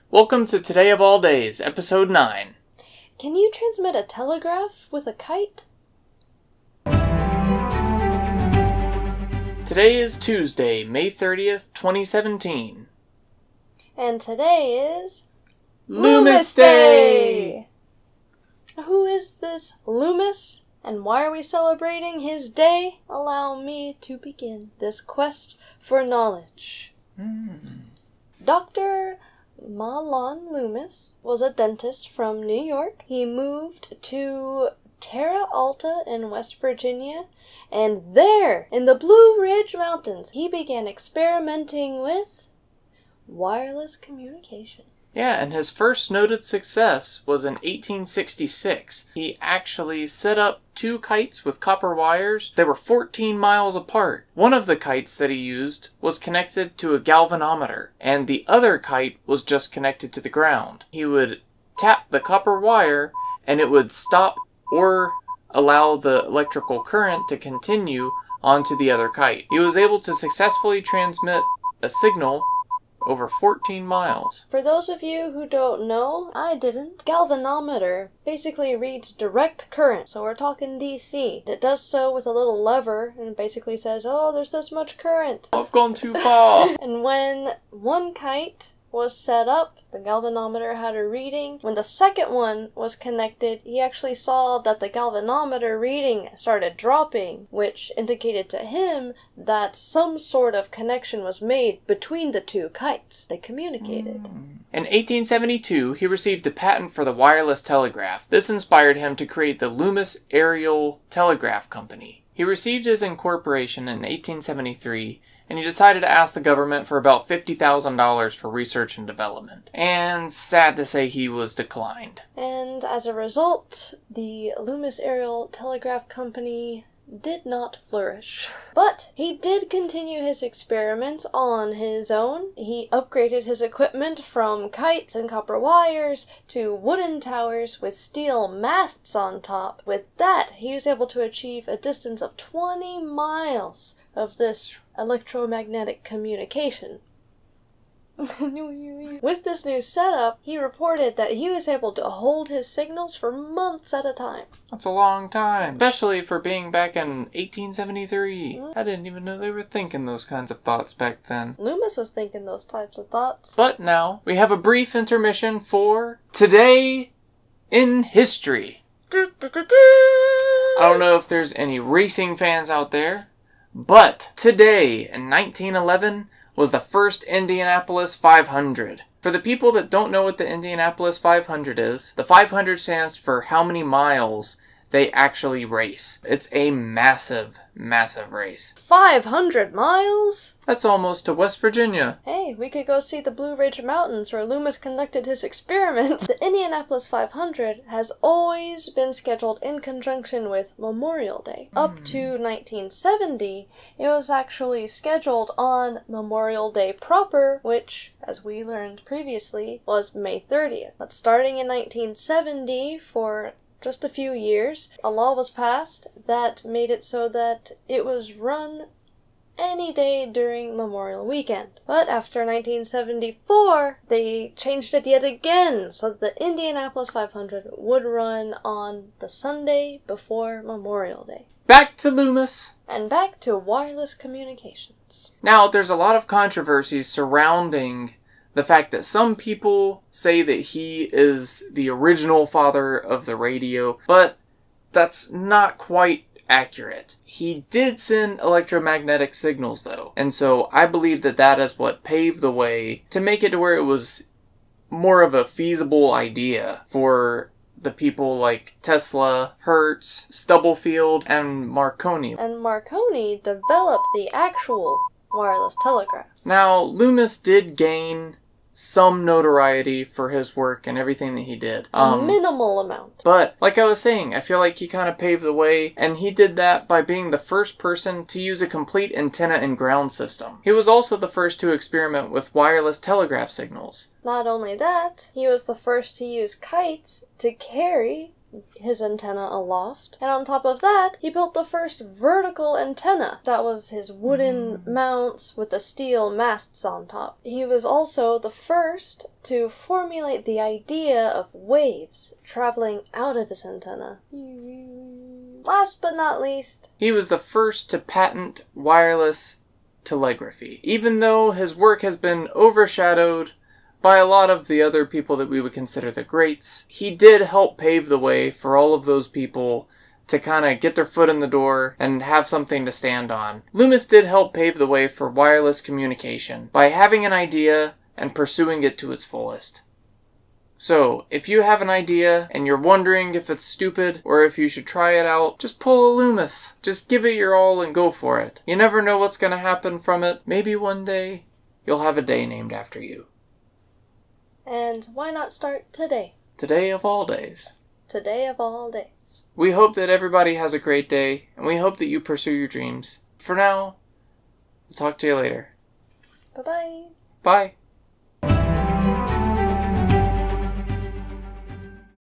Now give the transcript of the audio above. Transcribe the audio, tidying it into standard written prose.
Welcome to Today of All Days, Episode 9. Can you transmit a telegraph with a kite? Today is Tuesday, May 30th, 2017. And today is... Loomis Day! Who is this Loomis? And why are we celebrating his day? Allow me to begin this quest for knowledge. Dr. Mahlon Loomis was a dentist from New York. He moved to Terra Alta in West Virginia, and there, in the Blue Ridge Mountains, he began experimenting with wireless communication. Yeah, and his first noted success was in 1866. He actually set up 2 kites with copper wires. They were 14 miles apart. One of the kites that he used was connected to a galvanometer, and the other kite was just connected to the ground. He would tap the copper wire, and it would stop or allow the electrical current to continue onto the other kite. He was able to successfully transmit a signal over 14 miles. For those of you who don't know, I didn't. Galvanometer basically reads direct current, so we're talking DC. It does so with a little lever and it basically says, oh, there's this much current. I've gone too far. And when one kite was set up, the galvanometer had a reading. When the second one was connected, he actually saw that the galvanometer reading started dropping, which indicated to him that some sort of connection was made between the 2 kites. They communicated. In 1872, he received a patent for the wireless telegraph. This inspired him to create the Loomis Aerial Telegraph Company. He received his incorporation in 1873, and he decided to ask the government for about $50,000 for research and development. And sad to say, he was declined. And as a result, the Loomis Aerial Telegraph Company did not flourish. But he did continue his experiments on his own. He upgraded his equipment from kites and copper wires to wooden towers with steel masts on top. With that, he was able to achieve a distance of 20 miles of this electromagnetic communication. With this new setup, he reported that he was able to hold his signals for months at a time. That's a long time, especially for being back in 1873. I didn't even know they were thinking those kinds of thoughts back then. Loomis was thinking those types of thoughts. But now, we have a brief intermission for Today in History. I don't know if there's any racing fans out there, but today in 1911 was the first Indianapolis 500. For the people that don't know what the Indianapolis 500 is, the 500 stands for how many miles they actually race. It's a massive, massive race. 500 miles? That's almost to West Virginia. Hey, we could go see the Blue Ridge Mountains where Loomis conducted his experiments. The Indianapolis 500 has always been scheduled in conjunction with Memorial Day. Up to 1970, it was actually scheduled on Memorial Day proper, which, as we learned previously, was May 30th. But starting in 1970, for just a few years, a law was passed that made it so that it was run any day during Memorial Weekend. But after 1974, they changed it yet again so that the Indianapolis 500 would run on the Sunday before Memorial Day. Back to Loomis. And back to wireless communications. Now, there's a lot of controversies surrounding the fact that some people say that he is the original father of the radio, but that's not quite accurate. He did send electromagnetic signals, though, and so I believe that that is what paved the way to make it to where it was more of a feasible idea for the people like Tesla, Hertz, Stubblefield, and Marconi. And Marconi developed the actual wireless telegraph. Now, Loomis did gain some notoriety for his work and everything that he did. A minimal amount. But, like I was saying, I feel like he kind of paved the way, and he did that by being the first person to use a complete antenna and ground system. He was also the first to experiment with wireless telegraph signals. Not only that, he was the first to use kites to carry his antenna aloft. And on top of that, he built the first vertical antenna. That was his wooden mounts with the steel masts on top. He was also the first to formulate the idea of waves traveling out of his antenna. Last but not least, he was the first to patent wireless telegraphy. Even though his work has been overshadowed by a lot of the other people that we would consider the greats, he did help pave the way for all of those people to kind of get their foot in the door and have something to stand on. Loomis did help pave the way for wireless communication by having an idea and pursuing it to its fullest. So, if you have an idea and you're wondering if it's stupid or if you should try it out, just pull a Loomis. Just give it your all and go for it. You never know what's going to happen from it. Maybe one day you'll have a day named after you. And why not start today? Today of all days. Today of all days. We hope that everybody has a great day, and we hope that you pursue your dreams. For now, we'll talk to you later. Bye-bye. Bye.